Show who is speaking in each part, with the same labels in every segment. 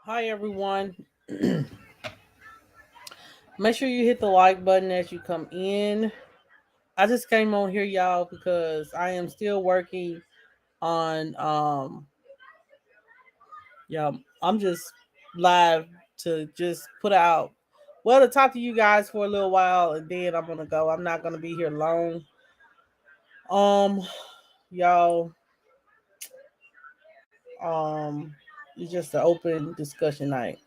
Speaker 1: Hi everyone. Make sure you hit the like button as you come in. I just came on here, y'all, because I am still working on yeah, I'm just live to just put out to talk to you guys for a little while and then I'm gonna go. I'm not gonna be here long. Um y'all um it's just an open discussion night.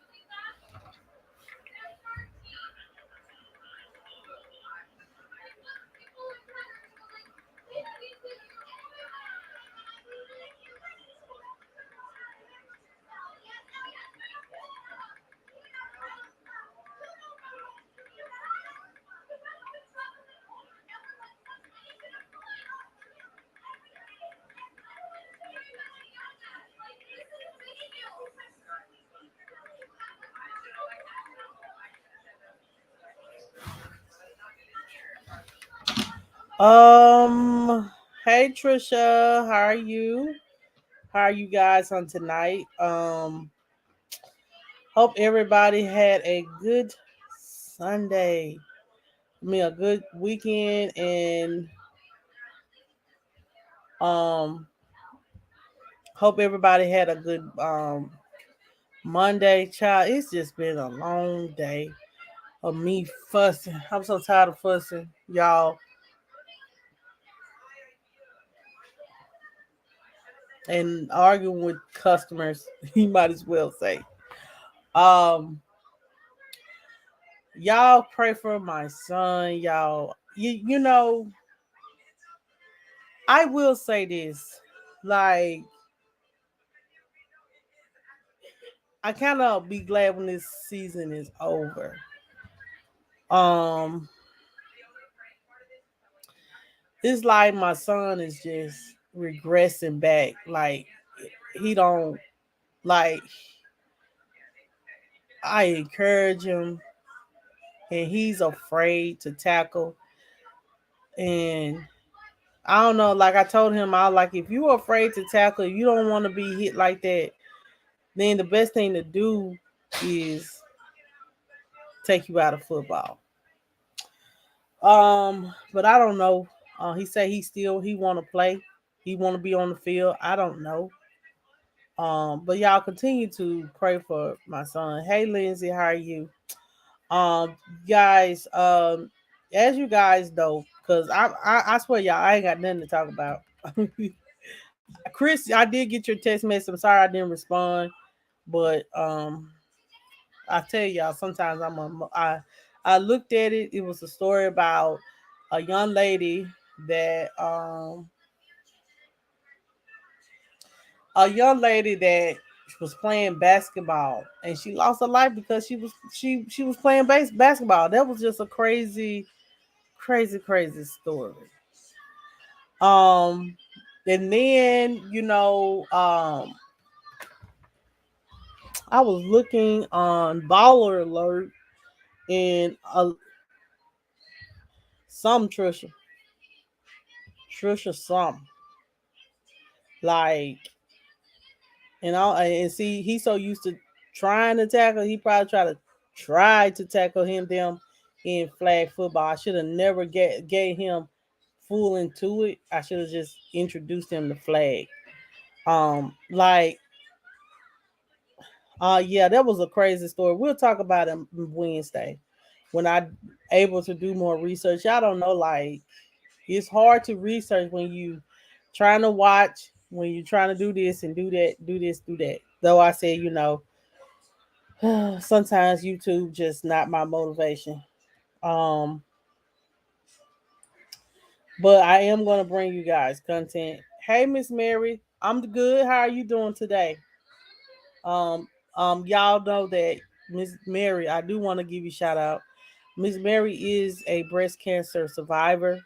Speaker 1: Um hey Trisha, how are you? How are you guys on tonight? Hope everybody had a good Sunday. A good weekend and um hope everybody had a good Monday. Child, it's just been a long day of me fussing. I'm so tired of fussing, y'all, and arguing with customers. You might as well say. Um y'all pray for my son, y'all. You know, I will say this. Like, I kind of be glad when this season is over. Um, it's like my son is just regressing back. Like he don't like. I encourage him, and he's afraid to tackle. And I don't know. Like I told him, I like if you're afraid to tackle, you don't want to be hit like that. Then the best thing to do is take you out of football. But I don't know. He said he want to play. He want to be on the field. I don't know. But y'all continue to pray for my son. Hey, Lindsay, how are you? Um, guys, as you guys know, because I swear y'all, I ain't got nothing to talk about. Chris, I did get your text message. I'm sorry I didn't respond, but I tell y'all, sometimes I looked at it. It was a story about a young lady that that was playing basketball and she lost her life because she was playing basketball. That was just a crazy story. Um, and then I was looking on Baller Alert and some Trisha some like and see he's so used to trying to tackle, he probably tried to tackle them in flag football. I should have never gave him full into it. I should have just introduced him to flag. Like yeah, that was a crazy story. We'll talk about it Wednesday when I able to do more research. I don't know, like it's hard to research when you trying to watch, when you're trying to do this and do that, do this, do that. Though I said, sometimes YouTube just not my motivation. Um, but I am gonna bring you guys content. Hey, Miss Mary, I'm good. How are you doing today? Um, y'all know that Miss Mary, I do want to give you a shout out. Miss Mary is a breast cancer survivor.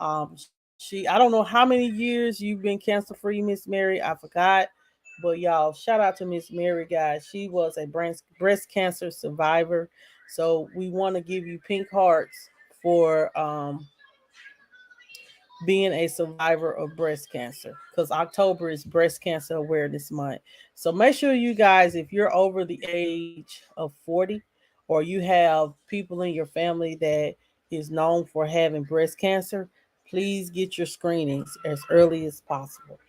Speaker 1: I don't know how many years you've been cancer free, Miss Mary. I forgot, but y'all, shout out to Miss Mary, guys. She was a breast cancer survivor, so we want to give you pink hearts for being a survivor of breast cancer, because October is Breast Cancer Awareness Month. So make sure you guys, if you're over the age of 40 or you have people in your family that is known for having breast cancer, please get your screenings as early as possible.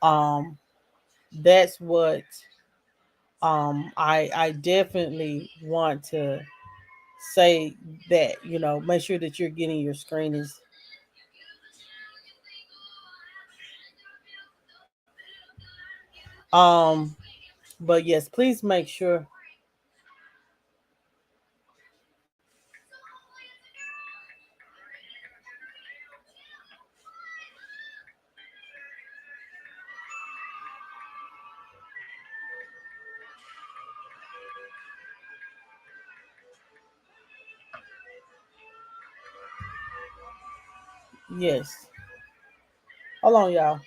Speaker 1: Um, that's what I definitely want to say, that make sure that you're getting your screenings. Um, but yes, please make sure. Yes. Hold on, y'all.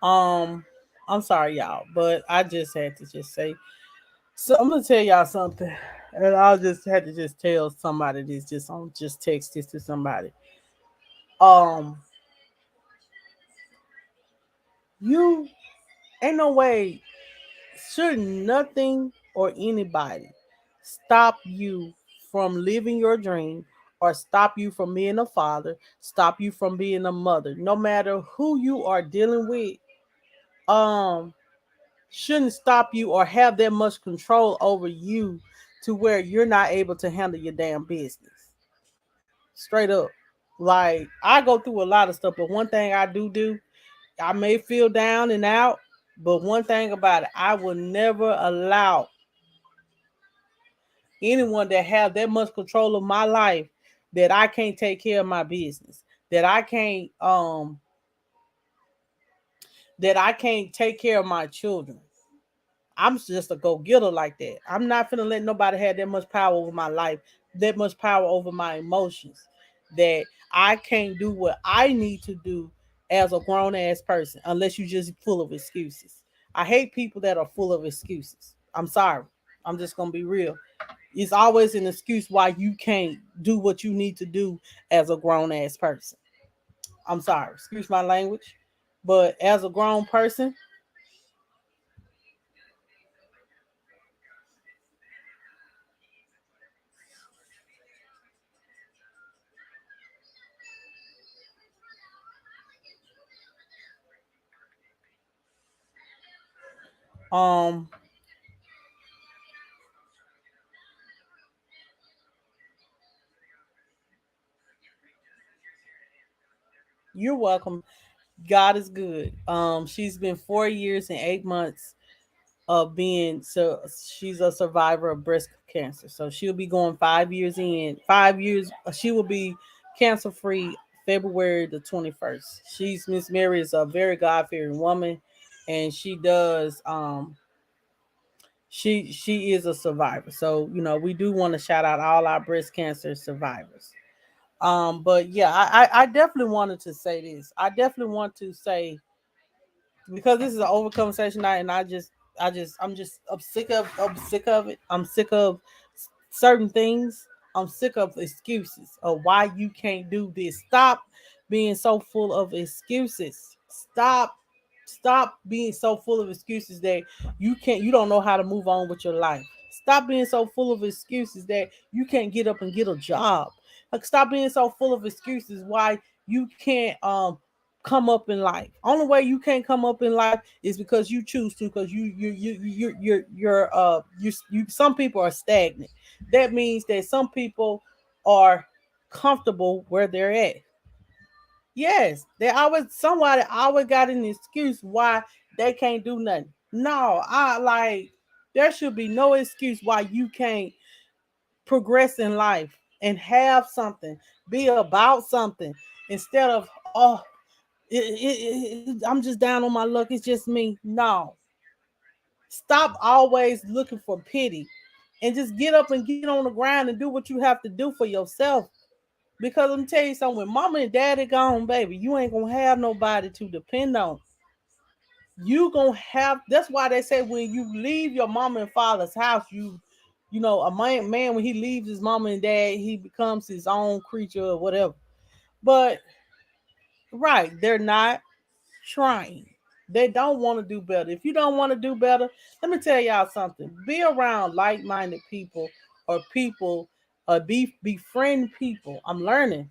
Speaker 1: Um, I'm sorry, y'all, but I just had to just say. So I'm gonna tell y'all something, and I'll just had to just tell somebody this. Just just text this to somebody. Um, you ain't no way should nothing or anybody stop you from living your dream, or stop you from being a father, stop you from being a mother. No matter who you are dealing with, um, shouldn't stop you or have that much control over you to where you're not able to handle your damn business. Straight up. Like, I go through a lot of stuff, but one thing I do, I may feel down and out, but one thing about it, I will never allow anyone that have that much control of my life, that I can't take care of my business, that I can't take care of my children. I'm just a go getter like that. I'm not finna let nobody have that much power over my life, that much power over my emotions, that I can't do what I need to do as a grown ass person unless you just full of excuses. I hate people that are full of excuses. I'm sorry. I'm just gonna be real. It's always an excuse why you can't do what you need to do as a grown ass person. I'm sorry. Excuse my language. But as a grown person, um, you're welcome. God is good. She's been 4 years and 8 months of being, so she's a survivor of breast cancer. So she'll be going 5 years in. 5 years. She will be cancer free February the 21st. Miss Mary is a very God fearing woman, and she does. She is a survivor. So we do want to shout out all our breast cancer survivors. But yeah, I definitely wanted to say this. I definitely want to say, because this is an over conversation night, and I'm sick of it. I'm sick of certain things. I'm sick of excuses of why you can't do this. Stop being so full of excuses. Stop being so full of excuses that you don't know how to move on with your life. Stop being so full of excuses that you can't get up and get a job. Like, stop being so full of excuses why you can't come up in life. Only way you can't come up in life is because you choose to, because you some people are stagnant. That means that some people are comfortable where they're at. Yes, they always somebody always got an excuse why they can't do nothing. No, I like there should be no excuse why you can't progress in life and have something, be about something instead of I'm just down on my luck. It's just me. No, stop always looking for pity and just get up and get on the ground and do what you have to do for yourself. Because I'm tell you something, when mama and daddy gone, baby, you ain't gonna have nobody to depend on. You gonna have. That's why they say when you leave your mama and father's house, you know, a man when he leaves his mama and dad, he becomes his own creature or whatever. But right, they're not trying. They don't want to do better. If you don't want to do better, let me tell y'all something. Be around like-minded people or people, befriend people. I'm learning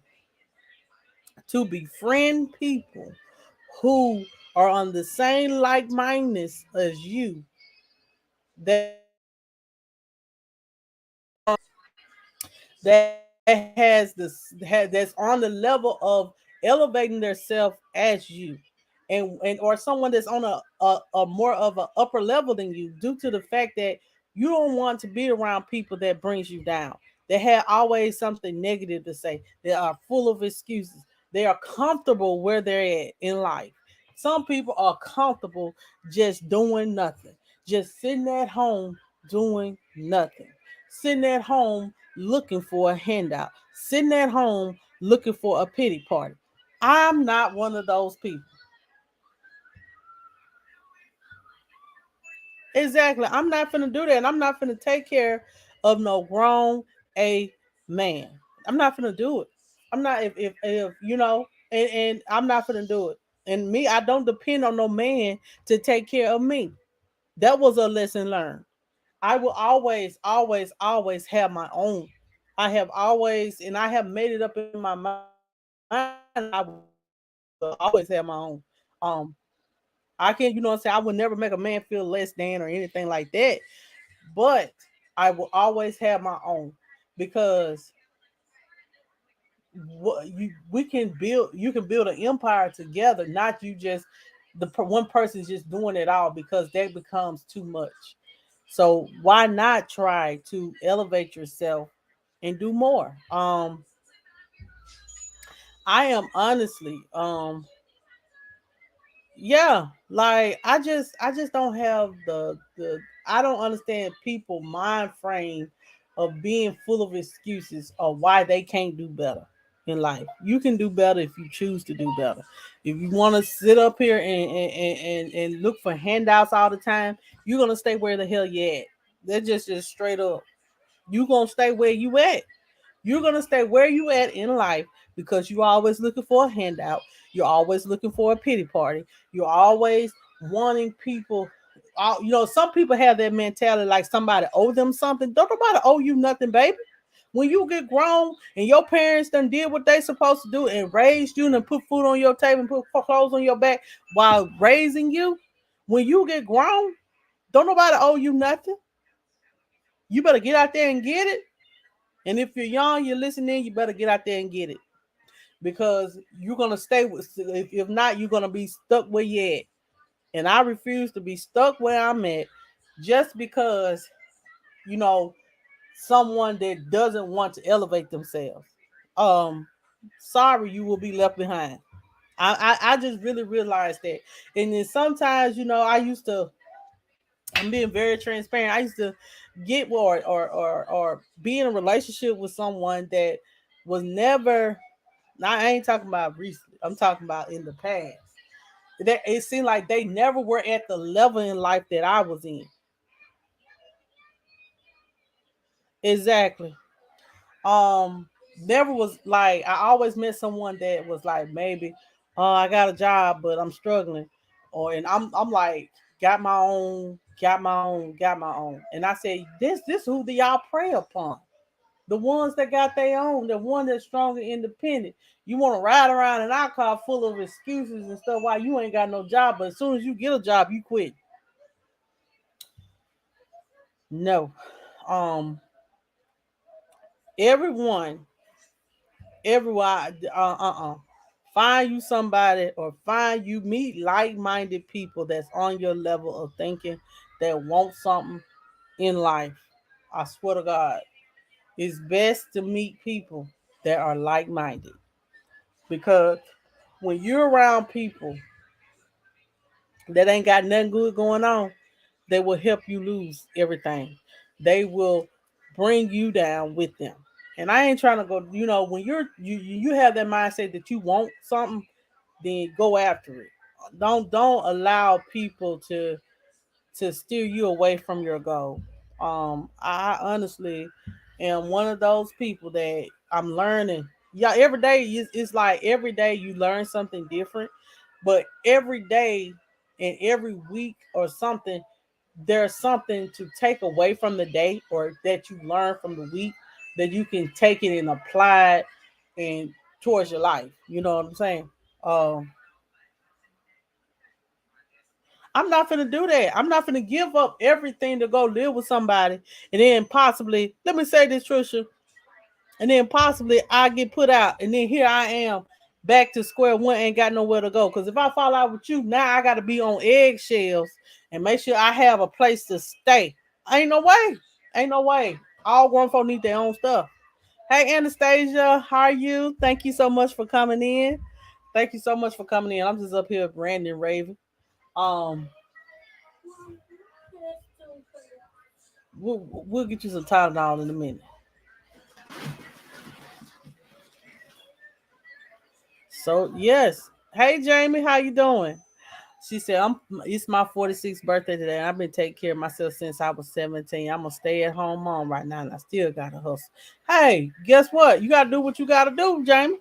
Speaker 1: to befriend people who are on the same like-mindedness as you, that that's on the level of elevating themselves as you, and or someone that's on a more of an upper level than you, due to the fact that you don't want to be around people that brings you down. They have always something negative to say. They are full of excuses. They are comfortable where they're at in life. Some people are comfortable just doing nothing, just sitting at home doing nothing, sitting at home looking for a handout, sitting at home looking for a pity party. I'm not one of those people. Exactly. I'm not finna do that. And I'm not finna take care of no grown a man. I'm not finna do it. I'm not if you know, and I'm not finna do it. And me, I don't depend on no man to take care of me. That was a lesson learned. I will always, always, always have my own. I have always, and I have made it up in my mind that I will always have my own. Um, I can't, you know what I'm saying? I would never make a man feel less than or anything like that. But I will always have my own because we can build, you can build an empire together, not you just one person's just doing it all, because that becomes too much. So why not try to elevate yourself and do more? I am honestly, yeah, like I just don't have the I don't understand people mind frame of being full of excuses of why they can't do better in life. You can do better if you choose to do better. If you want to sit up here and look for handouts all the time, you're gonna stay where the hell you at. That's just straight up. You gonna stay where you at. You're gonna stay where you at in life because you're always looking for a handout. You're always looking for a pity party. You're always wanting people. You know, some people have that mentality like somebody owe them something. Don't nobody owe you nothing, baby. When you get grown and your parents done did what they supposed to do and raised you and put food on your table and put clothes on your back while raising you, when you get grown, don't nobody owe you nothing. You better get out there and get it. And if you're young, you're listening, you better get out there and get it, because you're gonna stay with. If not, you're gonna be stuck where you at. And I refuse to be stuck where I'm at just because you know someone that doesn't want to elevate themselves. Um, Sorry, you will be left behind. I just really realized that. And then sometimes, I used to. I'm being very transparent. I used to get or be in a relationship with someone that was never. Now I ain't talking about recently. I'm talking about in the past. It seemed like they never were at the level in life that I was in. Exactly. Um, Never was like I always met someone that was like maybe, I got a job but I'm struggling, or and I'm like got my own, got my own, got my own, and I said this who do y'all prey upon? The ones that got their own, the one that's strong and independent. You want to ride around in our car full of excuses and stuff why you ain't got no job, but as soon as you get a job, you quit. No, um, everyone, everyone, Find you somebody, or find you meet like-minded people that's on your level of thinking, that want something in life. I swear to God, it's best to meet people that are like-minded, because when you're around people that ain't got nothing good going on, they will help you lose everything. They will bring you down with them. And I ain't trying to go, when you have that mindset that you want something, then go after it. Don't allow people to steer you away from your goal. I honestly am one of those people that I'm learning. Yeah, every day it's like every day you learn something different, but every day and every week or something, there's something to take away from the day, or that you learn from the week, that you can take it and apply it and towards your life. You know what I'm saying? Um, I'm not gonna do that. I'm not gonna give up everything to go live with somebody, and then possibly, let me say this, Trisha, and then possibly I get put out, and then here I am back to square one, ain't got nowhere to go. Because if I fall out with you, now I got to be on eggshells and make sure I have a place to stay. Ain't no way. Ain't no way. All grown folk need their own stuff. Hey, Anastasia, how are you? Thank you so much for coming in. Thank you so much for coming in. I'm just up here ranting, raving. Um, we'll get you some Tylenol in a minute. So yes. Hey, Jamie, how you doing? She said, It's my 46th birthday today, and I've been taking care of myself since I was 17. I'm a stay-at-home mom right now, and I still gotta hustle. Hey, guess what? You gotta do what you gotta do, Jamie.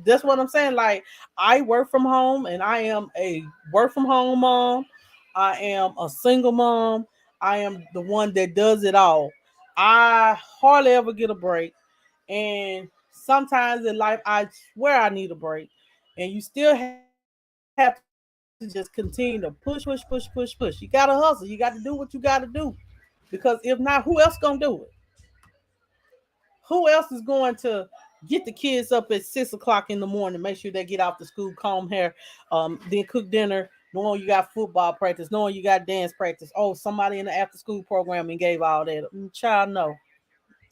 Speaker 1: That's what I'm saying. Like, I work from home, and I am a work from home mom. I am a single mom. I am the one that does it all. I hardly ever get a break. And sometimes in life, I swear I need a break. And you still have to just continue to push. You gotta hustle. You got to do what you gotta do. Because if not, who else gonna do it? Who else is going to get the kids up at 6 o'clock in the morning, make sure they get off to school, comb hair, then cook dinner, knowing you got football practice, knowing you got dance practice. Oh, somebody in the after school program and gave all that. Child, no.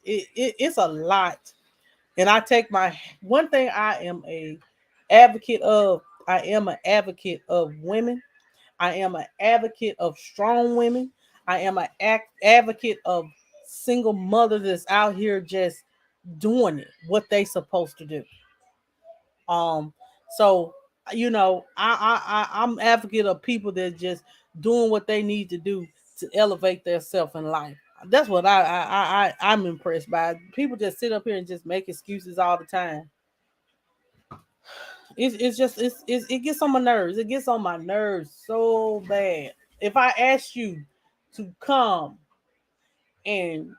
Speaker 1: It's a lot. And I take my one thing I am a advocate of. I am an advocate of women. I am an advocate of strong women. I am an advocate of single mothers that's out here just doing it what they supposed to do. Um, so I'm advocate of people that just doing what they need to do to elevate themselves in life. That's what I'm impressed by. People just sit up here and just make excuses all the time. It's just it gets on my nerves. It gets on my nerves so bad. If I ask you to come and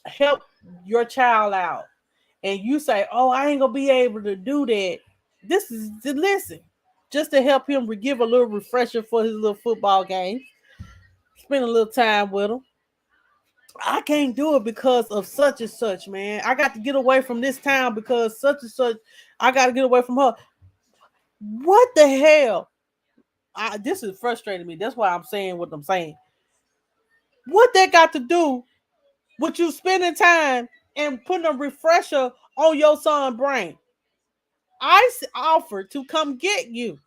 Speaker 1: help your child out, and you say, "Oh, I ain't gonna be able to do that," this is to listen, just to help him give a little refresher for his little football game. Spend a little time with him. I can't do it because of such and such, man. I got to get away from this town because such and such. I got to get away from her. What the hell? This is frustrating me. That's why I'm saying what I'm saying. What that got to do with you spending time and putting a refresher on your son's brain? Offered to come get you,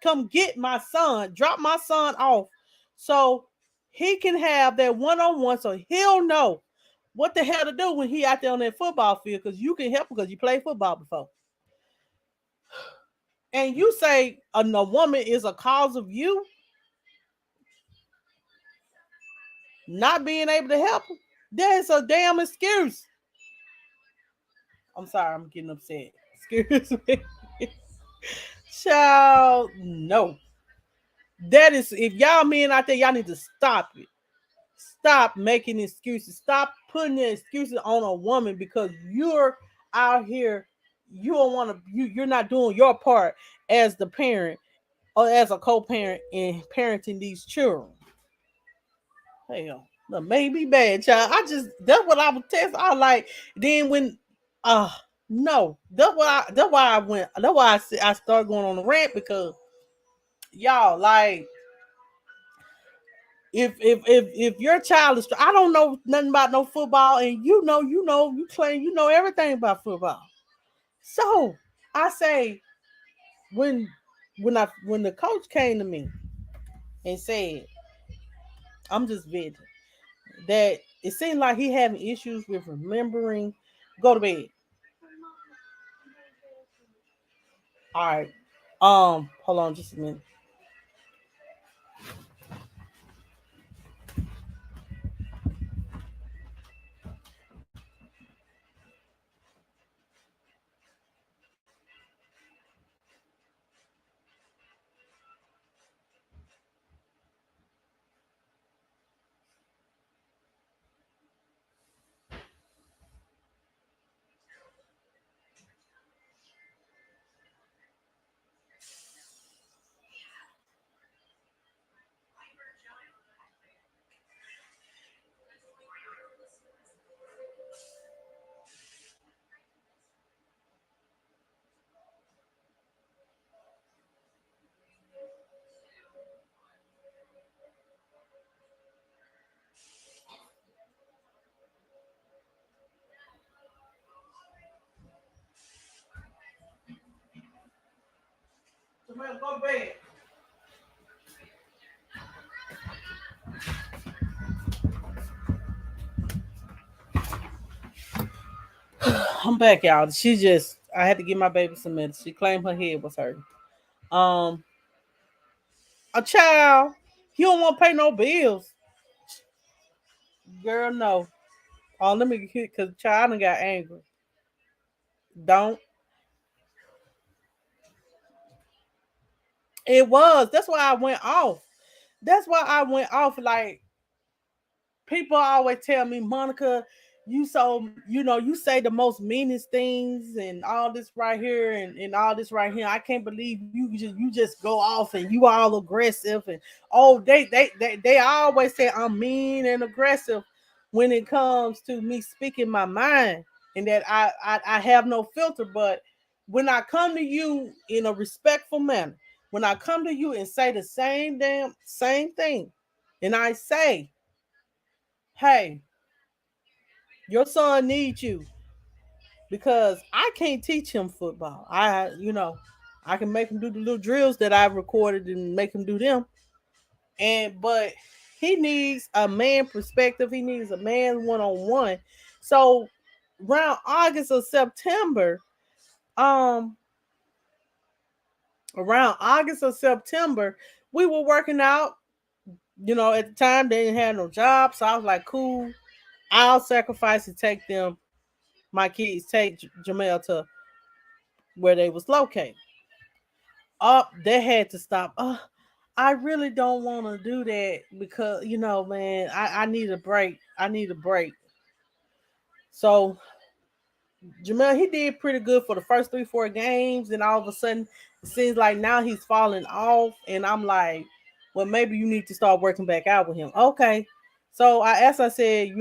Speaker 1: come get my son, drop my son off, so he can have that one-on-one, so he'll know what the hell to do when he out there on that football field. Because you can help because you played football before. And you say a woman is a cause of you not being able to help him. That's a damn excuse. I'm sorry, I'm getting upset. Excuse me. Child, no. That is, if y'all men out there, y'all need to stop it. Stop making excuses. Stop putting the excuses on a woman because you're out here. You don't want to. You're not doing your part as the parent or as a co-parent in parenting these children. Hell, that may be bad, child. I just, that's what I was testing. I like. Then when, uh No, that's why I went. That's why I started going on the rant because y'all like if your child is, I don't know nothing about no football, and you claim you know everything about football. So I say when when the coach came to me and said, I'm just venting, that it seemed like he having issues with remembering. Go to bed. All right. Hold on just a minute. Jamel, go to bed. I'm back, y'all. She just I had to give my baby some medicine. She claimed her head was hurting. Um, a child, you don't want to pay no bills, girl. No. Oh, let me get because child done got angry. Don't. It was. That's why I went off. That's why I went off. Like people always tell me, Monica, you so you say the most meanest things and all this right here and all this right here. I can't believe you just go off and you all aggressive and oh they always say I'm mean and aggressive when it comes to me speaking my mind and that I have no filter. But when I come to you in a respectful manner, when I come to you and say the same thing, and I say, hey, your son needs you because I can't teach him football. I can make him do the little drills that I've recorded and make him do them. But he needs a man perspective. He needs a man one on one. So around August or September, um, around August or September, we were working out. At the time they didn't have no job, so I was like, cool. I'll sacrifice to take them, my kids, take Jamel to where they was located. Up, they had to stop. I really don't want to do that because man, I need a break. I need a break. So Jamel, he did pretty good for the first 3 4 games, and all of a sudden, it seems like now he's falling off, and I'm like, well, maybe you need to start working back out with him. Okay. So I said,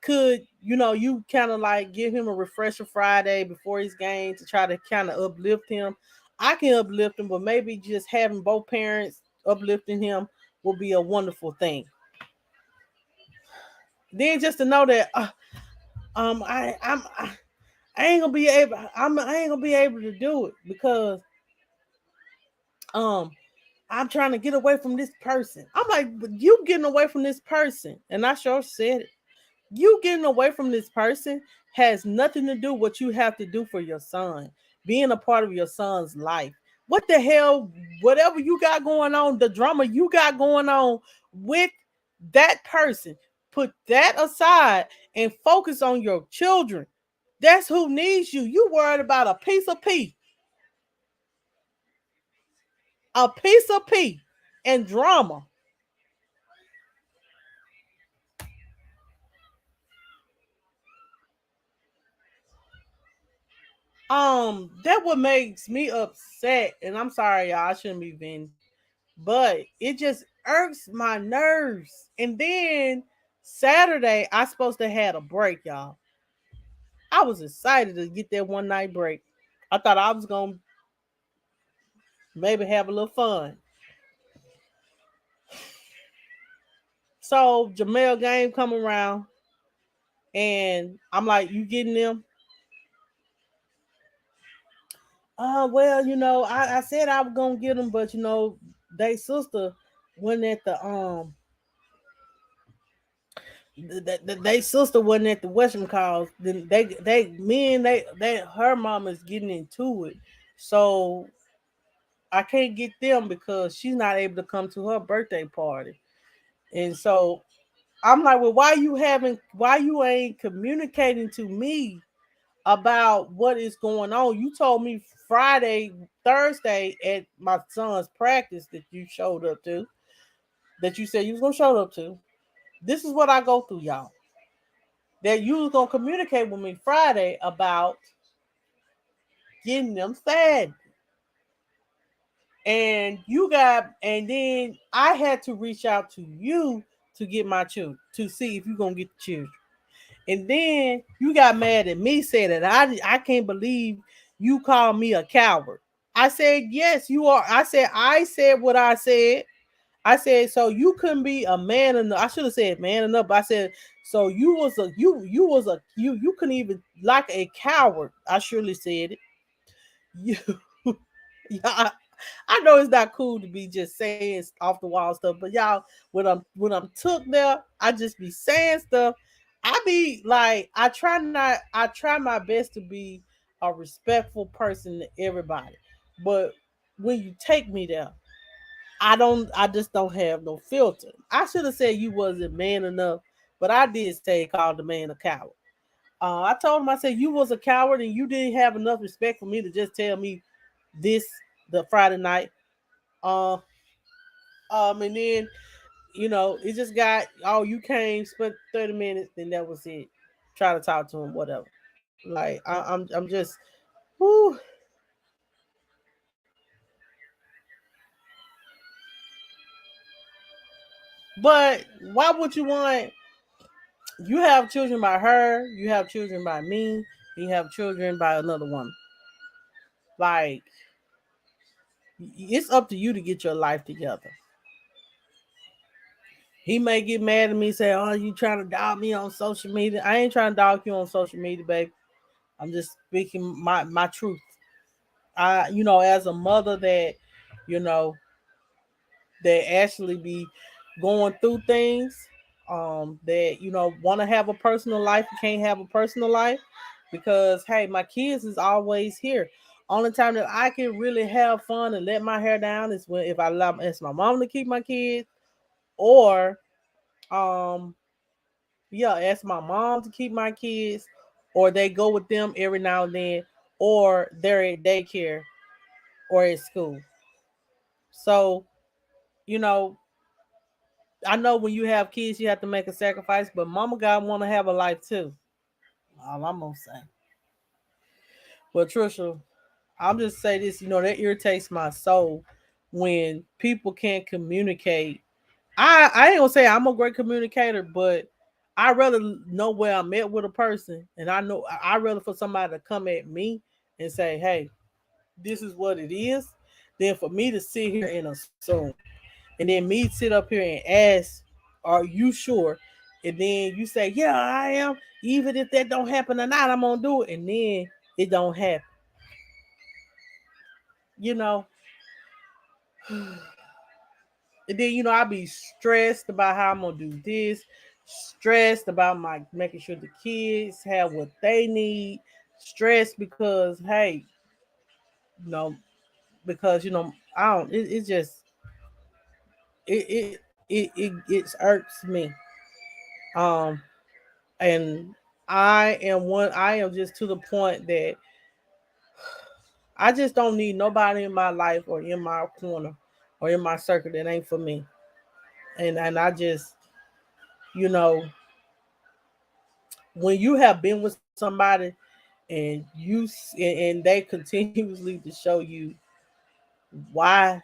Speaker 1: could you kind of like give him a refresher Friday before his game to try to kind of uplift him. I can uplift him, but maybe just having both parents uplifting him will be a wonderful thing. Then just to know that I ain't gonna be able I ain't gonna be able to do it because um I'm trying to get away from this person. I'm like, but you getting away from this person, and I sure said it. You getting away from this person has nothing to do what you have to do for your son, being a part of your son's life. What the hell, whatever you got going on, the drama you got going on with that person, put that aside and focus on your children. That's who needs you. You worried about a piece of pea, a piece of pea, and drama. That what makes me upset, and I'm sorry, y'all. I shouldn't be venting, but it just irks my nerves. And then Saturday, I supposed to had a break, y'all. I was excited to get that one night break. I thought I was gonna maybe have a little fun. So Jamel game come around, and I'm like, "You getting them?" Well, I said I was gonna get them, but they sister went at they sister wasn't at the Western calls. Then they me and they her mom is getting into it, so I can't get them because she's not able to come to her birthday party, and so I'm like, well, why you ain't communicating to me about what is going on? You told me Friday, Thursday at my son's practice that you showed up to, that you said you was gonna show up to. This is what I go through, y'all. That you was gonna communicate with me Friday about getting them fed. And then I had to reach out to you to get my children to see if you're gonna get the children. And then you got mad at me, said that I can't believe you called me a coward. I said, yes, you are. I said what I said. I said, so you couldn't be a man enough. I should have said man enough, but I said, so you couldn't even like a coward. I surely said it. You yeah, I know it's not cool to be just saying off the wall stuff, but y'all, when I'm took there, I just be saying stuff. I be like, I try my best to be a respectful person to everybody, but when you take me there, I just don't have no filter. I should have said you wasn't man enough, but I did say call the man a coward. I told him, I said you was a coward and you didn't have enough respect for me to just tell me this the Friday night. Uh, and then it just got, oh, you came, spent 30 minutes, then that was it. Try to talk to him, whatever. Like I'm just, whew. But why would you want? You have children by her, you have children by me, you have children by another woman. Like it's up to you to get your life together. He may get mad at me, say, "Oh, you trying to dog me on social media?" I ain't trying to dog you on social media, baby. I'm just speaking my truth. As a mother you know, that actually be going through things, that want to have a personal life, can't have a personal life because hey, my kids is always here. Only time that I can really have fun and let my hair down is when if I ask my mom to keep my kids, or um yeah, ask my mom to keep my kids, or they go with them every now and then, or they're at daycare or at school. So, you know, I know when you have kids, you have to make a sacrifice, but mama God want to have a life too. All I'm gonna say. But Trisha, I'm just say this. That irritates my soul when people can't communicate. I ain't gonna say I'm a great communicator, but I rather know where I'm at with a person, and I rather for somebody to come at me and say, "Hey, this is what it is," than for me to sit here and assume, and then me sit up here and ask, "Are you sure?" And then you say, "Yeah, I am." Even if that don't happen or not, I'm gonna do it, and then it don't happen. You know, and then I be stressed about how I'm gonna do this, stressed about my making sure the kids have what they need, stressed because hey, you know, because I don't. It just it irks me. Um, and I am just to the point that I just don't need nobody in my life or in my corner or in my circle that ain't for me. And I just you know when you have been with somebody and and they continuously to show you why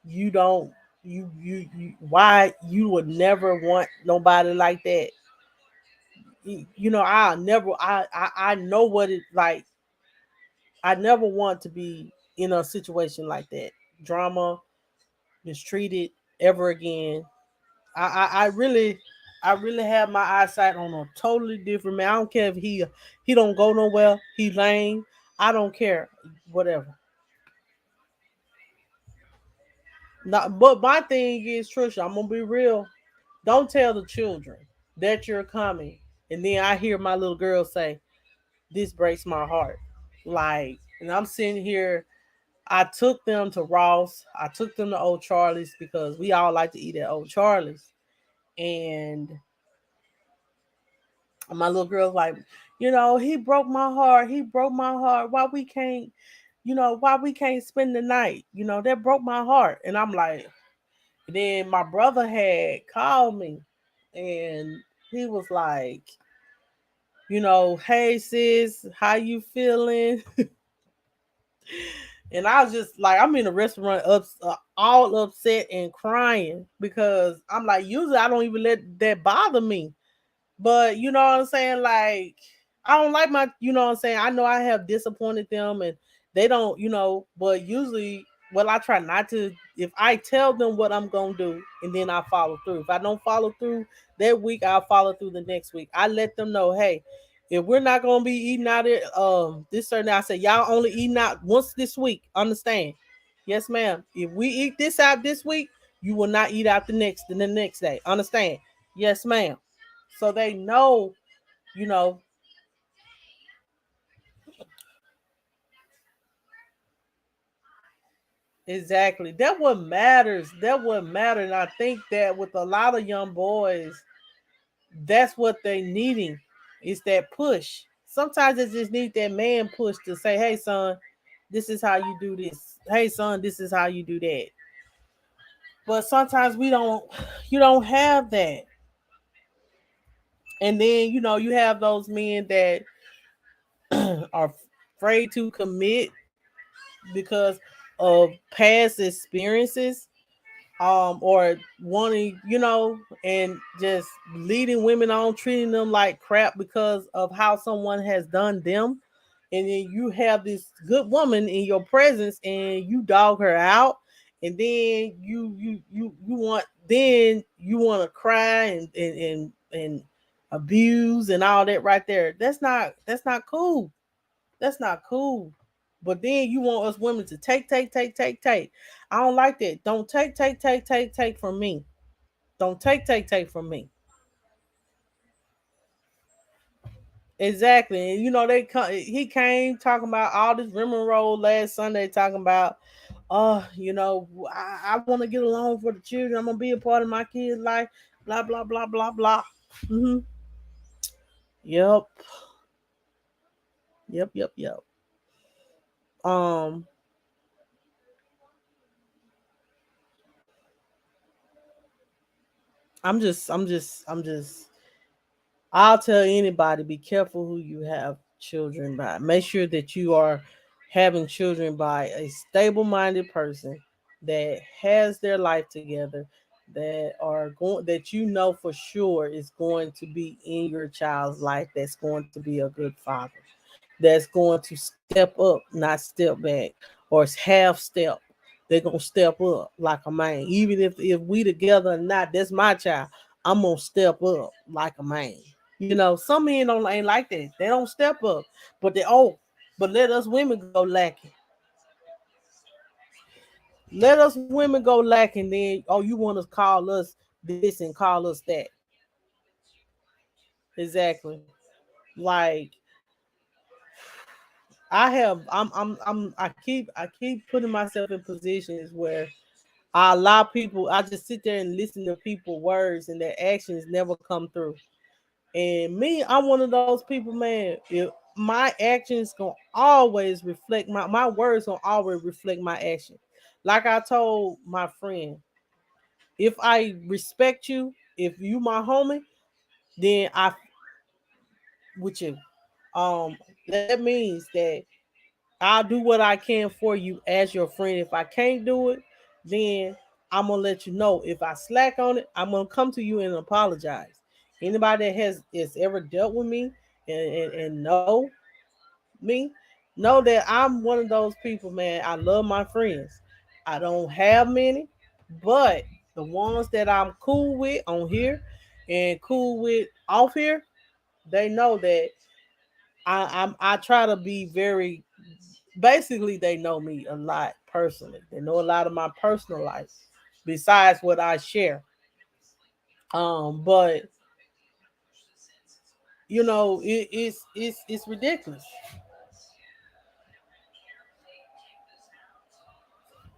Speaker 1: you don't you why you would never want nobody like that, I know what it like. I never want to be in a situation like that. Drama, mistreated ever again. I really have my eyesight on a totally different man. I don't care if he don't go nowhere. He lame. I don't care. Whatever. Not, but my thing is, Trisha, I'm gonna be real. Don't tell the children that you're coming, and then I hear my little girl say, "This breaks my heart." Like, and I'm sitting here. I took them to Ross. I took them to Old Charlie's because we all like to eat at Old Charlie's, and my little girl's like, he broke my heart. He broke my heart. Why we can't spend the night? That broke my heart. And I'm like, then my brother had called me and he was like, hey sis, how you feeling? And I was just like, I'm in a restaurant all upset and crying because I'm like, usually I don't even let that bother me. But you know what I'm saying? Like, I don't like what I'm saying? I know I have disappointed them and they don't, but usually, well, I try not to. If I tell them what I'm going to do and then I follow through. If I don't follow through that week, I'll follow through the next week. I let them know, hey, if we're not going to be eating out it, this certain, I say, y'all only eating out once this week. Understand? Yes, ma'am. If we eat this out this week, you will not eat out the next day. Understand? Yes, ma'am. So they know, you know, exactly. That what matters. That what matters. And I think that with a lot of young boys, that's what they needing is that push. Sometimes they just need that man push to say, hey son, this is how you do this. Hey son, this is how you do that. But sometimes we don't you don't have that. And then, you have those men that are afraid to commit because of past experiences, or wanting, and just leading women on, treating them like crap because of how someone has done them. And then you have this good woman in your presence and you dog her out, and then you want to cry and abuse and all that right there. That's not cool. That's not cool. But then you want us women to take, take, take, take, take. I don't like that. Don't take, take, take, take, take from me. Don't take, take, take from me. Exactly. And he came talking about all this rigmarole last Sunday, talking about, I want to get along for the children. I'm gonna be a part of my kids' life. Blah blah blah blah blah. Mm-hmm. Yep. Yep. Yep. Yep. Um. I'm just. I'll tell anybody, be careful who you have children by. Make sure that you are having children by a stable minded person that has their life together, that for sure is going to be in your child's life, that's going to be a good father, that's going to step up, not step back, or half step. They're gonna step up like a man. Even if we together or not, that's my child. I'm gonna step up like a man. Some men don't ain't like that. They don't step up, but but let us women go lacking. Let us women go lacking. Then you want to call us this and call us that. Exactly. Like I keep putting myself in positions where I allow people. I just sit there and listen to people words and their actions never come through. And me, I'm one of those people, man. If my actions gonna always reflect my words gonna always reflect my action. Like I told my friend, if I respect you, if you my homie, then I with you. Um, that means that I'll do what I can for you as your friend. If I can't do it, then I'm gonna let you know. If I slack on it, I'm gonna come to you and apologize. Anybody that has ever dealt with me and know me, know that I'm one of those people, man. I love my friends. I don't have many, but the ones that I'm cool with on here and cool with off here, they know that I try to be very, basically they know me a lot personally. They know a lot of my personal life besides what I share. But it's ridiculous.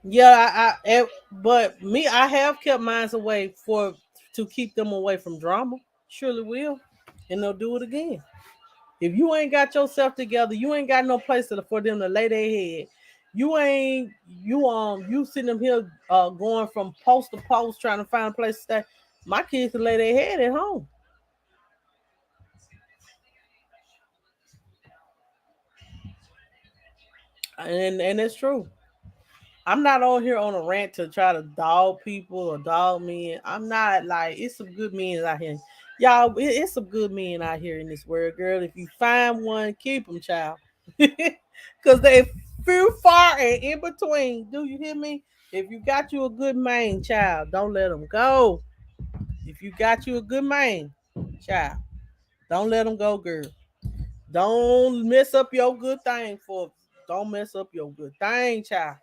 Speaker 1: Yeah, but me, I have kept mines away for to keep them away from drama. Surely will, and they'll do it again. If you ain't got yourself together, you ain't got no place for them to lay their head. You ain't you sitting them here going from post to post trying to find a place to stay. My kids can lay their head at home, and it's true. I'm not on here on a rant to try to dog people or dog men. I'm not like it's some good men out here, y'all. It's some good men out here in this world, girl. If you find one, keep them, child, because they few far and in between. Do you hear me? If you got you a good man, child, don't let them go. If you got you a good man, child, don't let them go, girl. Don't mess up your good thing for. Don't mess up your good thing, child.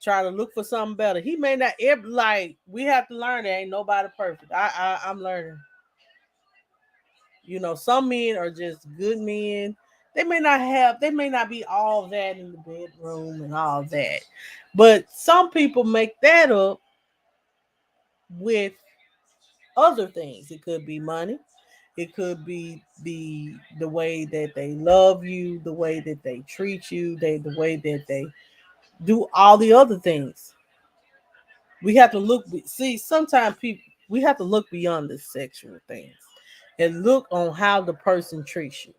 Speaker 1: Try to look for something better. He may not ever like. We have to learn that ain't nobody perfect. I'm learning. Some men are just good men. They may not be all that in the bedroom and all that, but some people make that up with other things. It could be money. It could be the way that they love you, the way that they treat you, the way that they do all the other things. We have to see sometimes people we have to look beyond the sexual things and look on how the person treats you.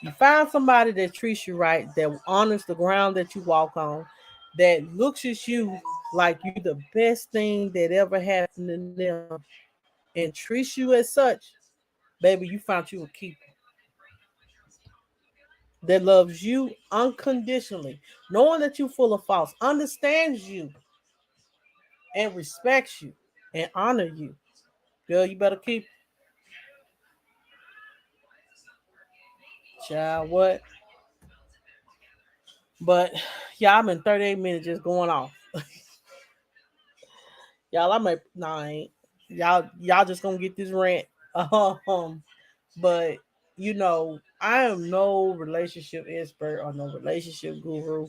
Speaker 1: You find somebody that treats you right, that honors the ground that you walk on, that looks at you like you the best thing that ever happened to them and treats you as such. Baby, you found you a keeper that loves you unconditionally, knowing that you're full of faults, understands you and respects you and honor you. Girl, you better keep. Child, what? But y'all, I'm in 38 minutes just going off. Y'all, I'm at nine. Y'all just gonna get this rant. Um, but I am no relationship expert or no relationship guru,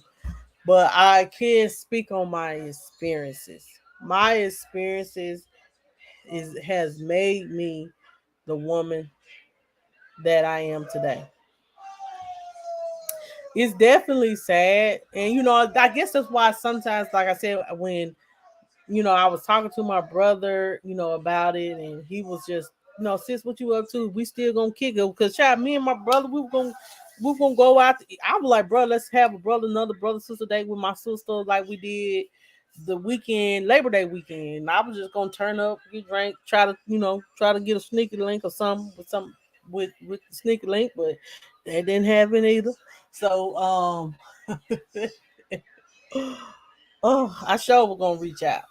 Speaker 1: but I can speak on my experiences. My experiences is has made me the woman that I am today. It's definitely sad, and I guess that's why sometimes, like I said, when I was talking to my brother, about it, and he was just, sis, what you up to? We still gonna kick it because, child, me and my brother, we were gonna go out. I was like, bro, let's have another brother sister date with my sister, like we did the weekend, Labor Day weekend. I was just gonna turn up, get drink, try to get a sneaky link or something with the sneaky link, but that didn't happen either. So, oh, I sure was gonna reach out.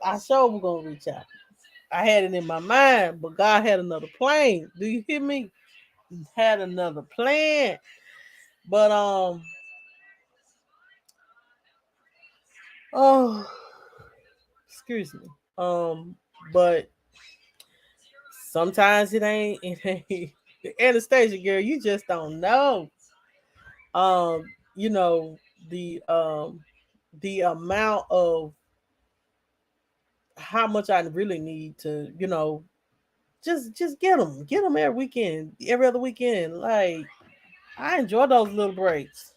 Speaker 1: I sure was gonna reach out. I had it in my mind, but God had another plan. Do you hear me? He had another plan. But oh, excuse me. But sometimes it ain't Anastasia, girl, you just don't know. Um, you know, the amount of how much I really need to, just get them every weekend, every other weekend. Like I enjoy those little breaks.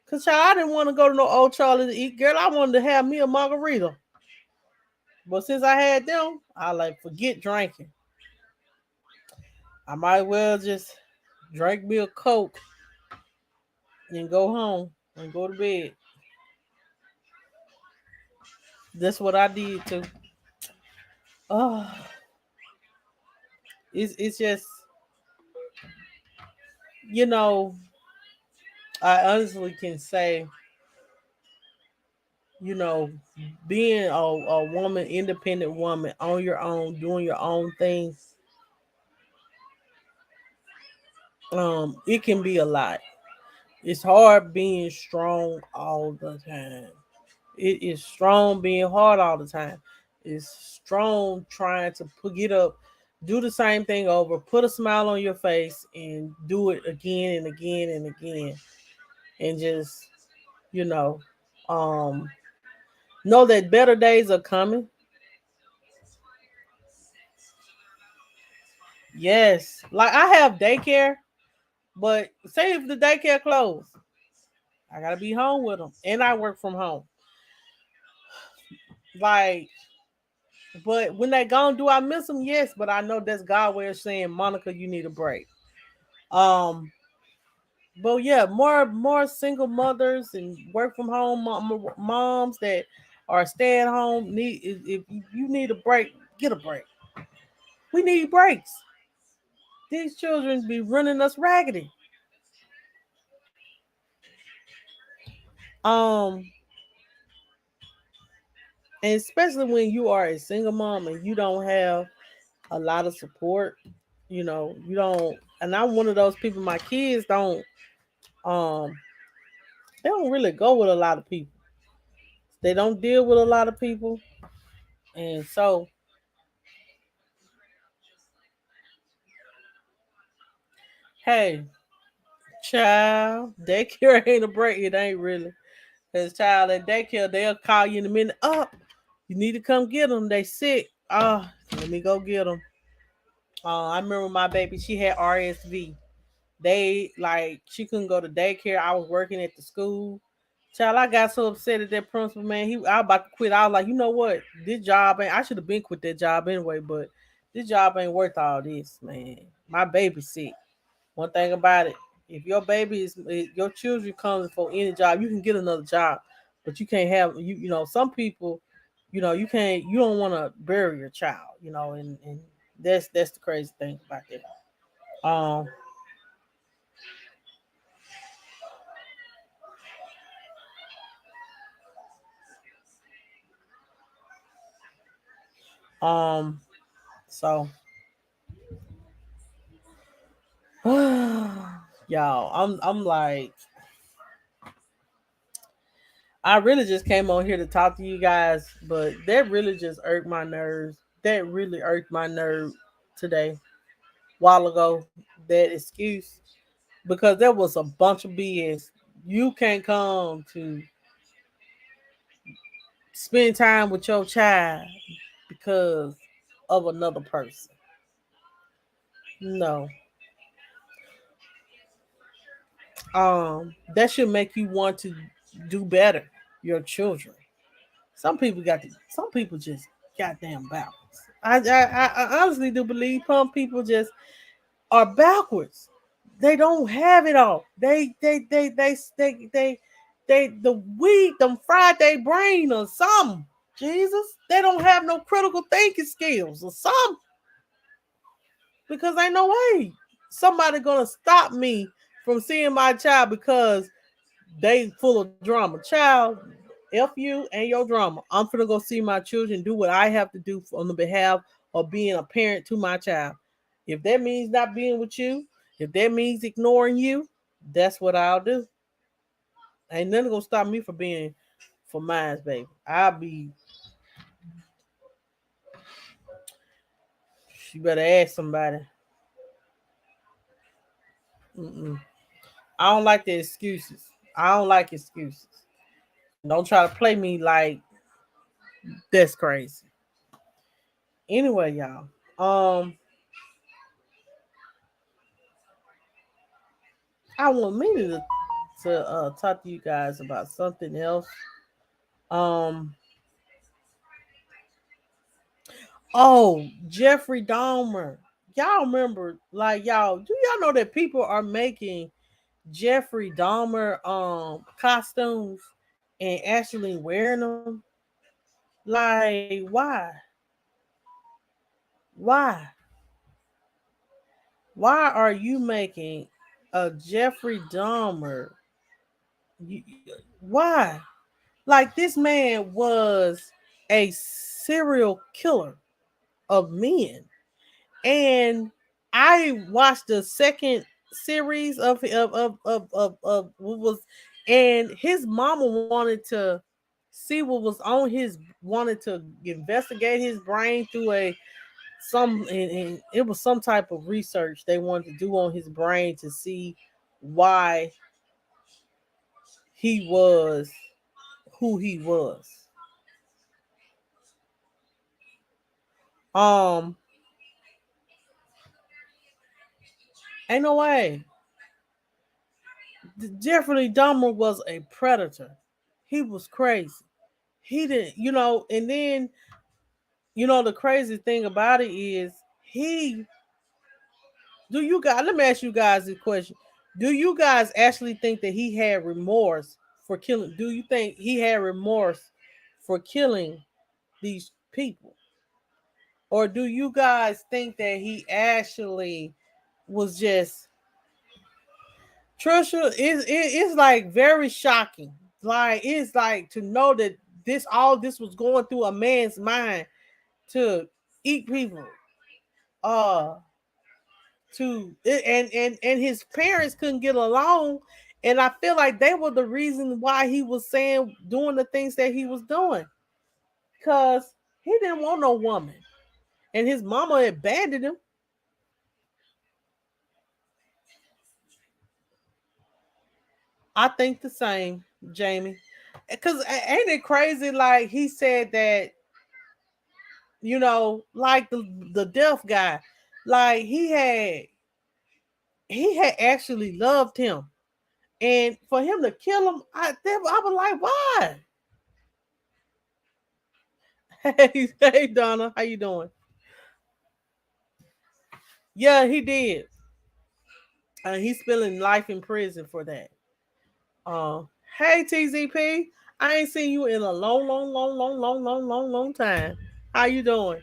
Speaker 1: Cause child, I didn't want to go to no old Charlie to eat, girl. I wanted to have me a margarita. But since I had them, I like forget drinking. I might well just drink me a Coke and go home and go to bed. That's what I did too. Oh, It's just, you know, I honestly can say, you know, being a woman, independent woman on your own, doing your own thing, it can be a lot. It's hard being strong all the time. It is strong being hard all the time. It's strong trying to get up, do the same thing over, put a smile on your face, and do it again and again and again, and just, you um, know that better days are coming. Yes, like I have daycare, but say if the daycare closed, I gotta be home with them, and I work from home. Like, but when they gone, do I miss them? Yes, but I know that's God way of saying, Monica, you need a break. Um, but yeah, more single mothers and work from home moms that are stay at home need, if you need a break, get a break. We need breaks. These children be running us raggedy. Um, and especially when you are a single mom and you don't have a lot of support, you don't. And I'm one of those people. My kids don't. Um, they don't really go with a lot of people. They don't deal with a lot of people, and so, hey, child, daycare ain't a break. It ain't really. Cause child at daycare, they'll call you in a minute. Up, you need to come get them. They sick. Let me go get them. I remember my baby. She had RSV. They like she couldn't go to daycare. I was working at the school. Child, I got so upset at that principal, man. I was about to quit. I was like, you know what? This job ain't. I should have been quit that job anyway. But this job ain't worth all this, man. My baby's sick. One thing about it, if your baby your children coming for any job, you can get another job, but you can't have you. You know, some people, you can't. You don't want to bury your child. And that's the crazy thing about that. Um. So, y'all, I'm like, I really just came on here to talk to you guys, but that really just irked my nerves. That really irked my nerve today, while ago. That excuse, because there was a bunch of BS. You can't come to spend time with your child because of another person. No. That should make you want to do better. Your children. Some people just goddamn backwards. I honestly do believe some people just are backwards. They don't have it all. They the weed them fried their brain or something. Jesus, they don't have no critical thinking skills or something, because ain't no way somebody gonna stop me from seeing my child because they full of drama. Child, F you and your drama. I'm finna go see my children, do what I have to do on the behalf of being a parent to my child. If that means not being with you, if that means ignoring you, that's what I'll do. Ain't nothing gonna stop me from being for mine, baby. You better ask somebody. Mm-mm. I don't like the excuses. I don't like excuses. Don't try to play me like that's crazy. Anyway, y'all. I want me to talk to you guys about something else. Um. Oh, Jeffrey Dahmer. Y'all remember? Like y'all, do y'all know that people are making Jeffrey Dahmer costumes and actually wearing them? Like why? Why? Why are you making a Jeffrey Dahmer? You, why? Like this man was a serial killer of men, and I watched the second series of what was, and his mama wanted to see what was on his, wanted to investigate his brain through a some, and it was some type of research they wanted to do on his brain to see why he was who he was. Um, ain't no way. Jeffrey Dahmer was a predator. He was crazy. He didn't, and then, the crazy thing about it is he, do you guys, let me ask you guys this question. Do you guys actually think that he had remorse for killing? Do you think he had remorse for killing these people? Or do you guys think that he actually was just, Trisha, it's like very shocking. Like it's like to know that all this was going through a man's mind to eat people. Uh and his parents couldn't get along. And I feel like they were the reason why he was saying doing the things that he was doing. Cause he didn't want no woman. And his mama abandoned him. I think the same, Jamie. Cause ain't it crazy? Like he said that, like the deaf guy, like he had actually loved him, and for him to kill him, I was like, why? Hey Donna, how you doing? Yeah, he did. He's spending life in prison for that. Uh, hey TZP, I ain't seen you in a long, long, long, long, long, long, long, long time. How you doing?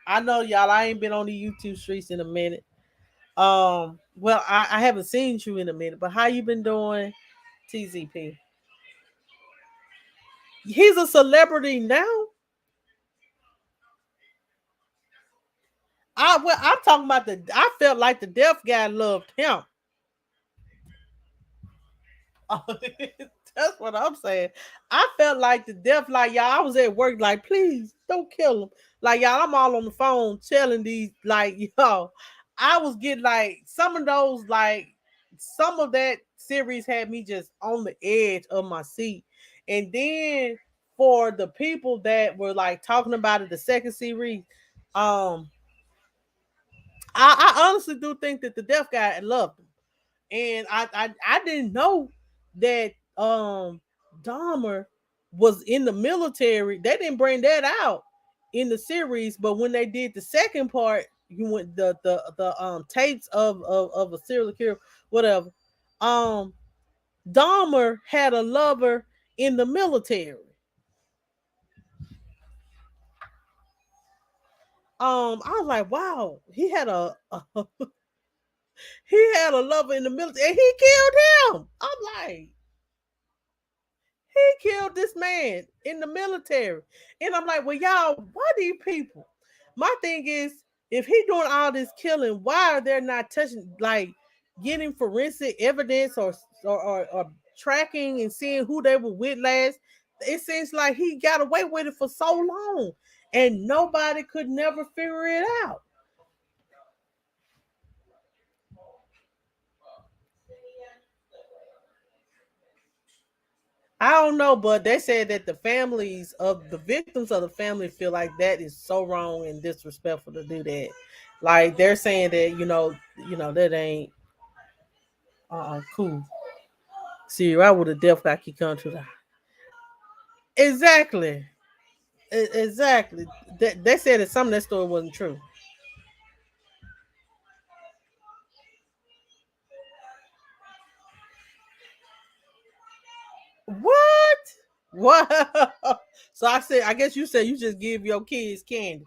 Speaker 1: I know y'all. I ain't been on the YouTube streets in a minute. Well, I haven't seen you in a minute, but how you been doing, TZP? He's a celebrity now. I'm talking about the. I felt like the deaf guy loved him. That's what I'm saying. I felt like the deaf, like y'all. I was at work, like please don't kill him. Like y'all, I'm all on the phone telling these, like y'all. I was getting like some of those, like some of that series had me just on the edge of my seat, and then for the people that were like talking about it, the second series, um, I honestly do think that the deaf guy loved him, and I didn't know that Dahmer was in the military. They didn't bring that out in the series, but when they did the second part, you went the tapes of a serial killer, whatever. Um, Dahmer had a lover in the military. I was like, wow, he had a lover in the military, and he killed him. I'm like, he killed this man in the military. And I'm like, well, y'all, why do you people? My thing is, if he doing all this killing, why are they not touching, like getting forensic evidence or tracking and seeing who they were with last? It seems like he got away with it for so long and nobody could never figure it out. I don't know, but they said that the families of the victims of the family feel like that is so wrong and disrespectful to do that. Like they're saying that that ain't cool. See, I would have definitely got kicked to that. Exactly, exactly. They said that some of that story wasn't true. What? What? So I said, I guess you said you just give your kids candy.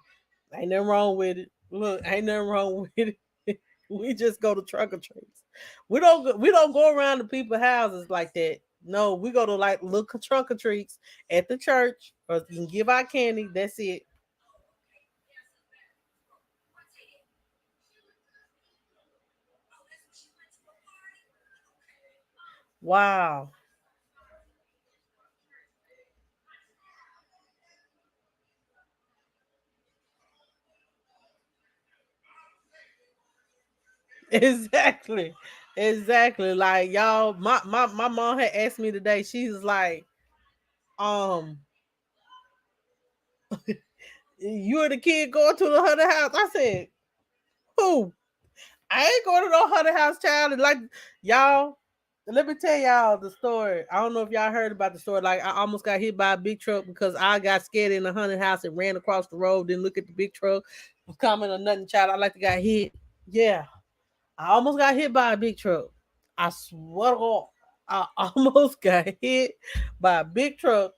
Speaker 1: Ain't nothing wrong with it. Look, ain't nothing wrong with it. We just go to trunk or treats. We don't go around to people's houses like that. No, we go to like little trunk or treats at the church, or you can give out candy. That's it. Wow. Exactly. Exactly. Like y'all, my mom had asked me today, she was like, um, you and the kid going to the hunter house. I said, who? I ain't going to no hunter house, child. And like y'all, let me tell y'all the story. I don't know if y'all heard about the story. Like I almost got hit by a big truck because I got scared in the hunter house and ran across the road, didn't look at the big truck, was coming or nothing, child. I like to got hit. Yeah. I almost got hit by a big truck. I swear to God, I almost got hit by a big truck.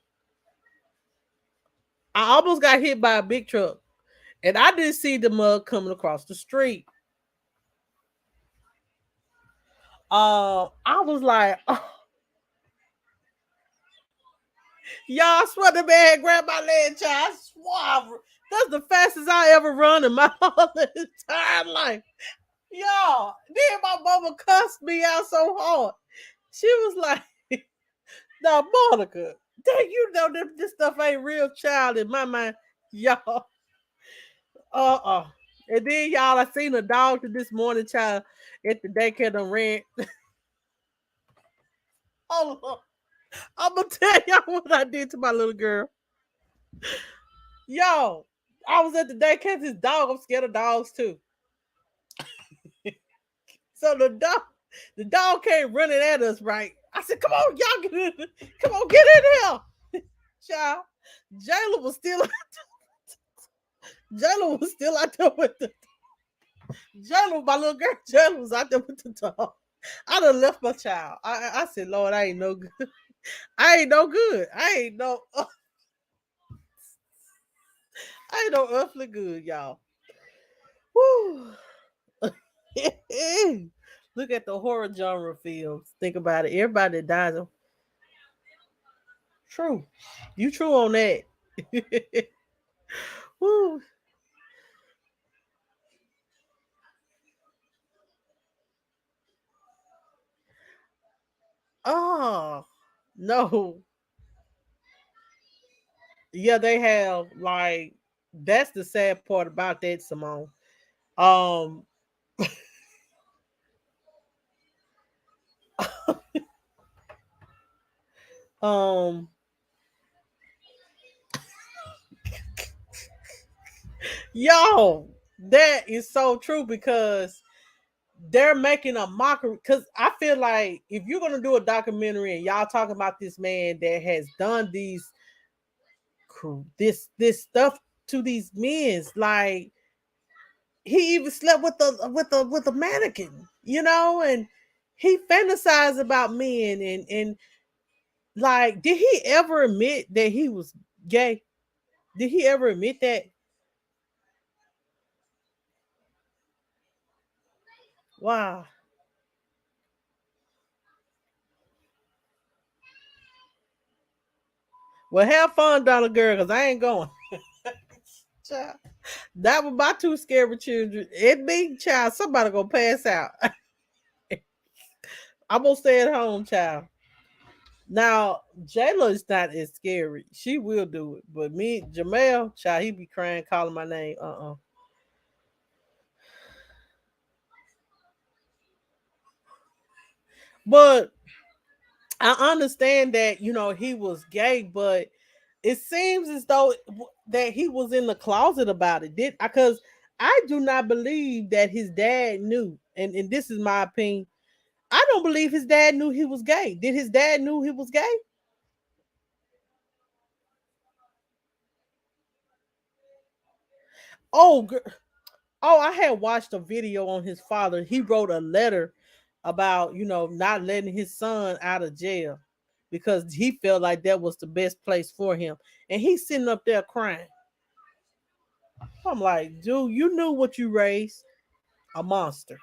Speaker 1: I almost got hit by a big truck. And I didn't see the mug coming across the street. I was like, oh, y'all, I swear the man had grabbed my leg, child. I swear. That's the fastest I ever run in my whole entire life. Y'all, then my mama cussed me out so hard. She was like, now, Monica, dang, you know that this stuff ain't real, child, in my mind. Y'all, uh-uh. And then, y'all, I seen a dog this morning, child, at the daycare done ran. Oh, I'm gonna tell y'all what I did to my little girl. Yo, I was at the daycare, this dog, I'm scared of dogs too. So the dog came running at us, right? I said, come on, y'all, get in. Come on, get in here. Child, Jayla was still Jayla was still out there with the Jayla, my little girl. Jayla was out there with the dog. I done left my child. I said, Lord, I ain't no good. I ain't no good. I ain't no earthly good, y'all. Woo. Look at the horror genre films. Think about it. Everybody that dies. True. You true on that. Woo. Oh no. Yeah, they have like that's the sad part about that, Simone. Um um yo, that is so true because they're making a mockery because I feel like if you're gonna do a documentary and y'all talking about this man that has done this stuff to these men, like he even slept with a mannequin, and he fantasized about men and like did he ever admit that he was gay? Did he ever admit that? Wow. Well, have fun, Donald girl, because I ain't going. Child, that was my two scary children. It me, child. Somebody gonna pass out. I'm gonna stay at home, child. Now, Jayla is not as scary. She will do it. But me, Jamel, child, he be crying, calling my name. But I understand that, he was gay, but it seems as though that he was in the closet about it. Did because I do not believe that his dad knew. And this is my opinion. I don't believe his dad knew he was gay. Did his dad knew he was gay? Oh, oh, I had watched a video on his father. He wrote a letter about, not letting his son out of jail because he felt like that was the best place for him. And he's sitting up there crying. I'm like, dude, you knew what you raised, a monster.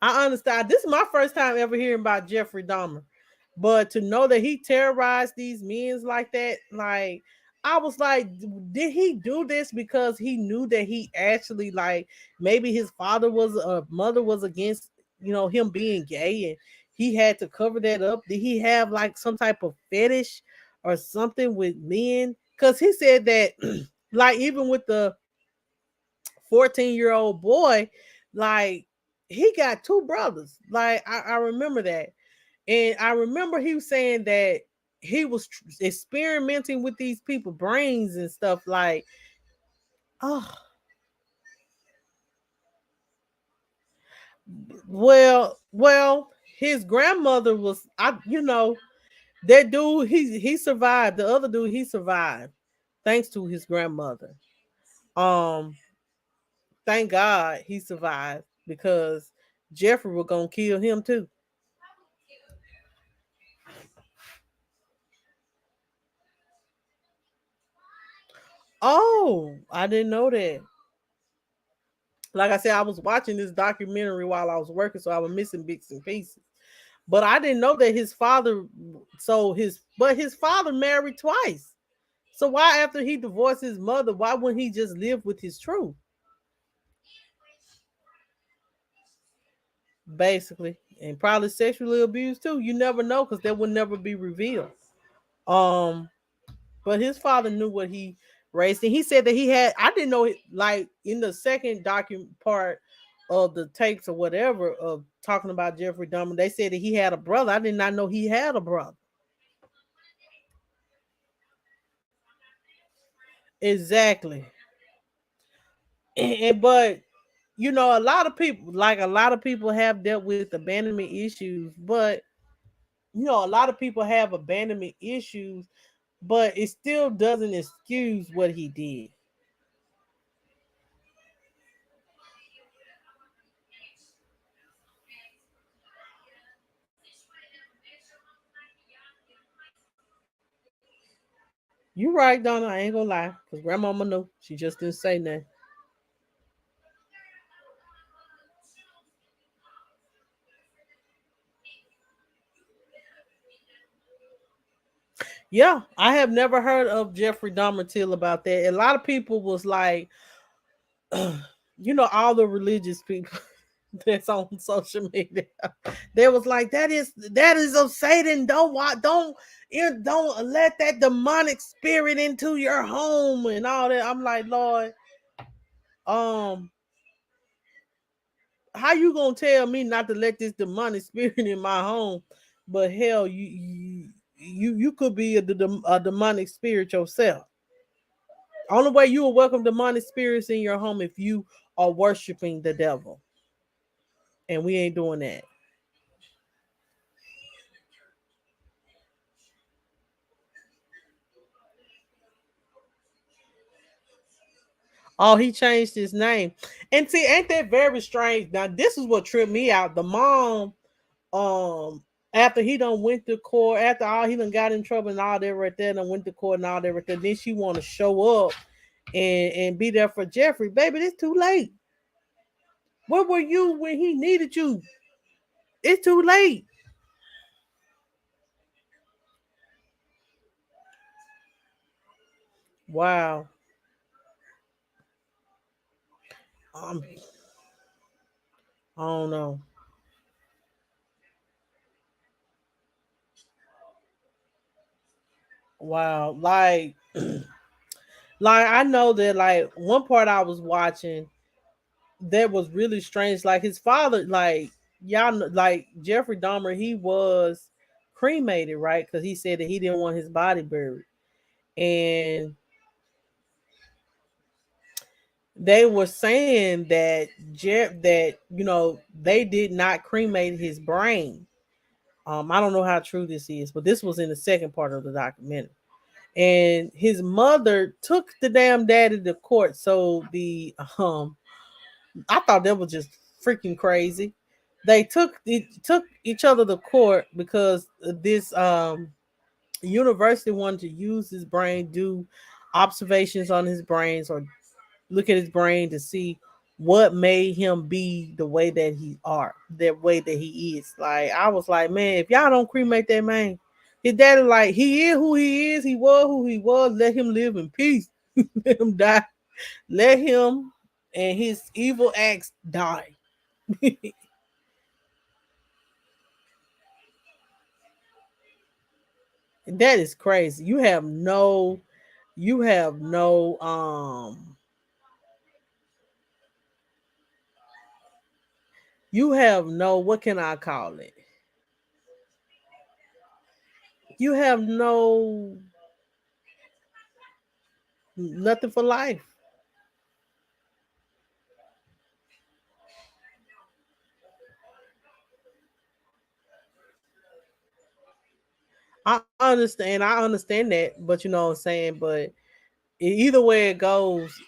Speaker 1: I understand. This is my first time ever hearing about Jeffrey Dahmer. But to know that he terrorized these men like that, like I was like, did he do this because he knew that he actually like maybe his father was mother was against him being gay and he had to cover that up? Did he have like some type of fetish or something with men? Because he said that like even with the 14-year-old boy, like he got two brothers. Like I remember that. And I remember he was saying that he was experimenting with these people brains and stuff like, oh, well, his grandmother was, that dude, he survived. The other dude, he survived thanks to his grandmother. Um, thank God he survived because Jeffrey was gonna kill him too. Oh, I didn't know that. Like I said, I was watching this documentary while I was working, so I was missing bits and pieces. But I didn't know that his father. But his father married twice. So why, after he divorced his mother, why wouldn't he just live with his truth? Basically, and probably sexually abused too. You never know because that would never be revealed. Um, but his father knew what he raised, and he said that he had. I didn't know, like in the second document part of the tapes or whatever of talking about Jeffrey Dahmer, they said that he had a brother. I did not know he had a brother. Exactly. But a lot of people have dealt with abandonment issues, but a lot of people have abandonment issues, but it still doesn't excuse what he did. You right, Donna. I ain't gonna lie, because grandmama knew. She just didn't say nothing. Yeah, I have never heard of Jeffrey Dahmer till about that. A lot of people was like, all the religious people that's on social media. They was like, that is of Satan. Don't let that demonic spirit into your home and all that. I'm like, Lord, um, how you gonna tell me not to let this demonic spirit in my home? But hell, you could be a demonic spirit yourself. Only way you will welcome demonic spirits in your home if you are worshiping the devil, and we ain't doing that. Oh, he changed his name. And see, ain't that very strange? Now, this is what tripped me out. The mom, um, after he done went to court, after all he done got in trouble and all that right there, done went to court and all that right there, then she want to show up and be there for Jeffrey. Baby, it's too late. Where were you when he needed you? It's too late. Wow. Um, I don't know. Wow. Like I know that like one part I was watching that was really strange. Like his father, like y'all know, like Jeffrey Dahmer, he was cremated, right? Because he said that he didn't want his body buried, and they were saying that they did not cremate his brain. I don't know how true this is, but this was in the second part of the documentary. And his mother took the damn daddy to court. So I thought that was just freaking crazy. They took each other to court because this university wanted to use his brain, do observations on his brains, or look at his brain to see what made him be the way that he are, that way that he is. Like I was like, man, if y'all don't cremate that man, his daddy like he is who he is, he was who he was. Let him live in peace. Let him die. Let him and his evil acts die. That is crazy. You have no you have no, what can I call it? You have no nothing for life. I understand that, but you know what I'm saying, but either way it goes,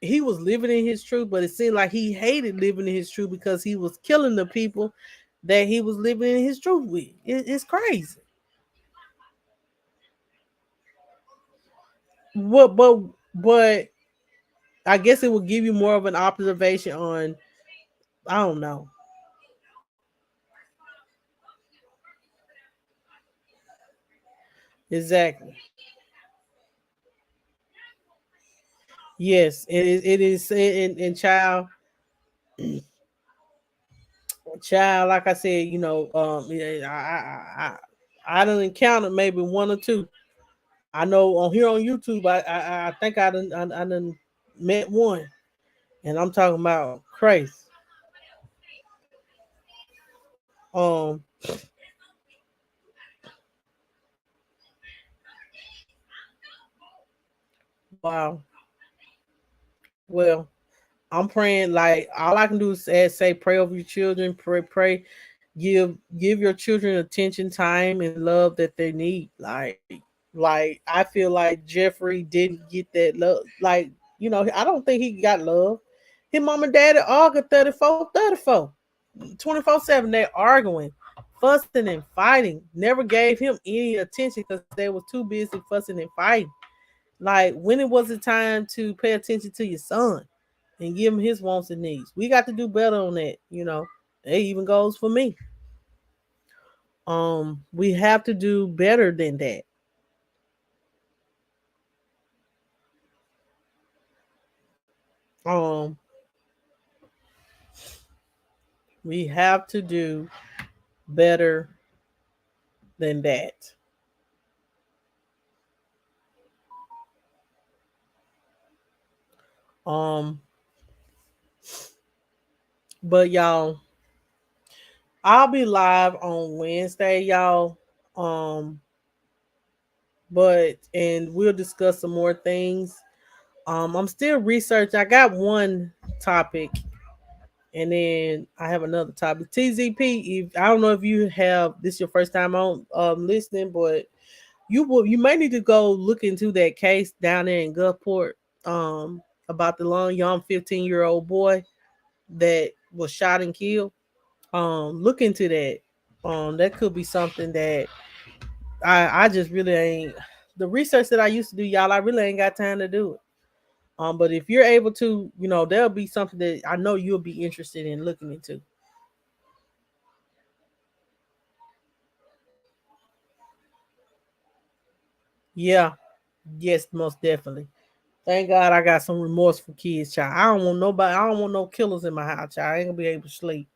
Speaker 1: he was living in his truth, but it seemed like he hated living in his truth because he was killing the people that he was living in his truth with. It's crazy. What but I guess it will give you more of an observation on, I don't know. Exactly. Yes, it is and child, like I said, yeah, I done encountered maybe one or two. I know on here on YouTube, I think I done met one, and I'm talking about crazy. Um, wow. Well, I'm praying. Like all I can do is say, pray over your children. Pray. Give your children attention, time, and love that they need. Like I feel like Jeffrey didn't get that love. Like I don't think he got love. His mom and daddy argue 34, 24/7. They arguing, fussing and fighting. Never gave him any attention because they was too busy fussing and fighting. Like when it was the time to pay attention to your son and give him his wants and needs. We got to do better on that. It even goes for me. We have to do better than that. Um, we have to do better than that. Um, but y'all, I'll be live on Wednesday, y'all. Um, but and we'll discuss some more things. I'm still researching. I got one topic, and then I have another topic. TZP. If I don't know if you have this your first time on listening, but you may need to go look into that case down there in Gulfport about the young 15-year-old boy that was shot and killed. Look into that. That could be something that I just really ain't the research that I used to do, y'all. I really ain't got time to do it. But if you're able to, there'll be something that I know you'll be interested in looking into. Yeah, yes, most definitely. Thank God I got some remorseful kids, child. I don't want nobody. I don't want no killers in my house, child. I ain't gonna be able to sleep.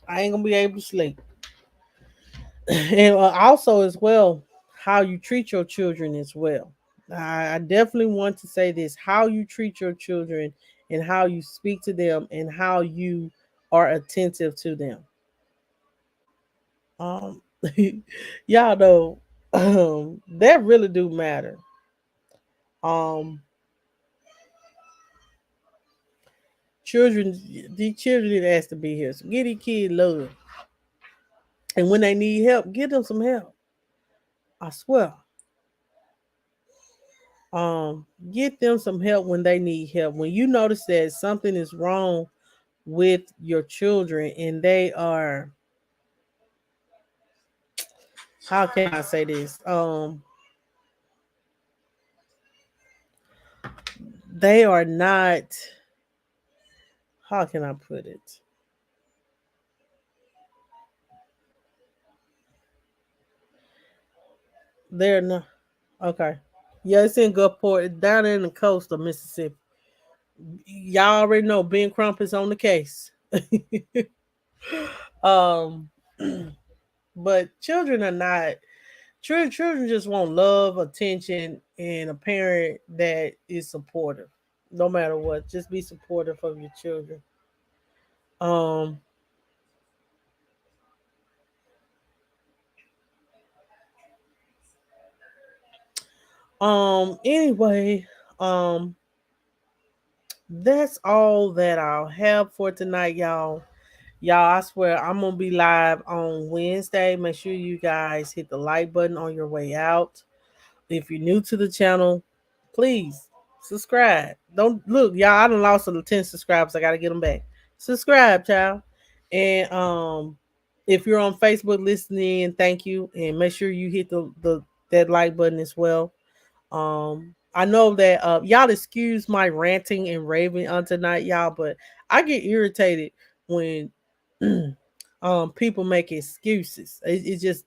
Speaker 1: I ain't gonna be able to sleep. And also as well, how you treat your children as well. I definitely want to say this: how you treat your children, and how you speak to them, and how you are attentive to them. Um, y'all know that really do matter. Um, children, these children didn't ask to be here, so get these kids love, and when they need help, give them some help. I swear. Get them some help when they need help. When you notice that something is wrong with your children and they are, how can I say this? They are not How can I put it? They're not okay. Yeah, it's in Gulfport. It's down in the coast of Mississippi. Y'all already know Ben Crump is on the case. um, but children are not. Children just want love, attention, and a parent that is supportive, no matter what. Just be supportive of your children. Um, Anyway, um, that's all that I'll have for tonight, y'all. Y'all, I swear I'm gonna be live on Wednesday. Make sure you guys hit the like button on your way out. If you're new to the channel, please subscribe. Don't look, y'all. I done lost the 10 subscribers. I gotta get them back. Subscribe, child. And if you're on Facebook listening, thank you. And make sure you hit the that like button as well. I know that y'all excuse my ranting and raving on tonight, y'all, but I get irritated when people make excuses. It's just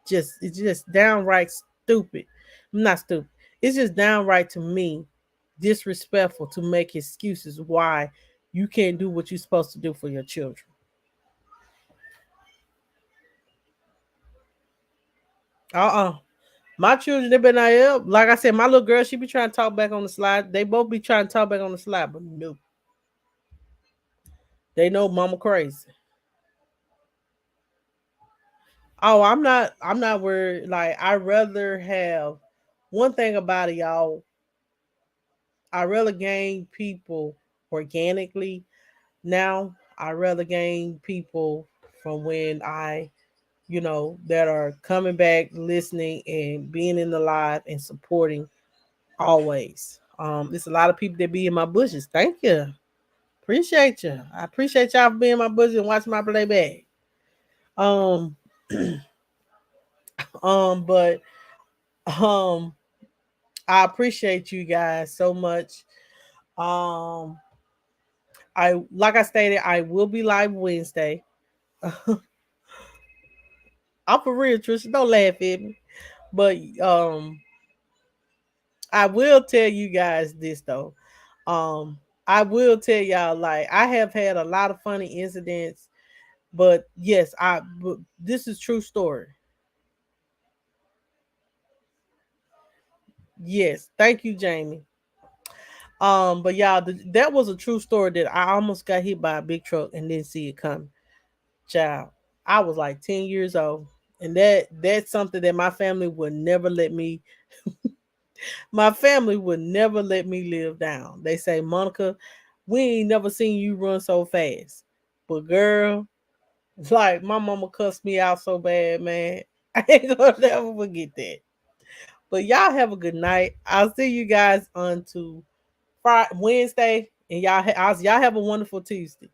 Speaker 1: it's just downright stupid. Not stupid. It's just downright to me disrespectful to make excuses why you can't do what you're supposed to do for your children. Uh-uh. My children, they been out here. Like I said, my little girl, she be trying to talk back on the slide. They both be trying to talk back on the slide, but no. They know mama crazy. Oh, I'm not worried. Like I rather have one thing about it, y'all. I rather gain people organically now. I rather gain people from when that are coming back, listening and being in the live and supporting always. There's a lot of people that be in my bushes. Thank you. Appreciate you. I appreciate y'all for being in my bushes and watching my playback. Um, but um I appreciate you guys so much. Um, I like I stated, I will be live Wednesday. I'm for real, Trisha. Don't laugh at me. But I will tell you guys this though. I will tell y'all like I have had a lot of funny incidents, but yes, but this is true story. Yes, thank you, Jamie. But y'all, that was a true story that I almost got hit by a big truck and didn't see it coming. Child, I was like 10 years old. And that's something that my family would never let me live down. They say, Monica, we ain't never seen you run so fast. But girl, like my mama cussed me out so bad, man. I ain't gonna never forget that. But y'all have a good night. I'll see you guys on to Friday, Wednesday, and y'all have a wonderful Tuesday.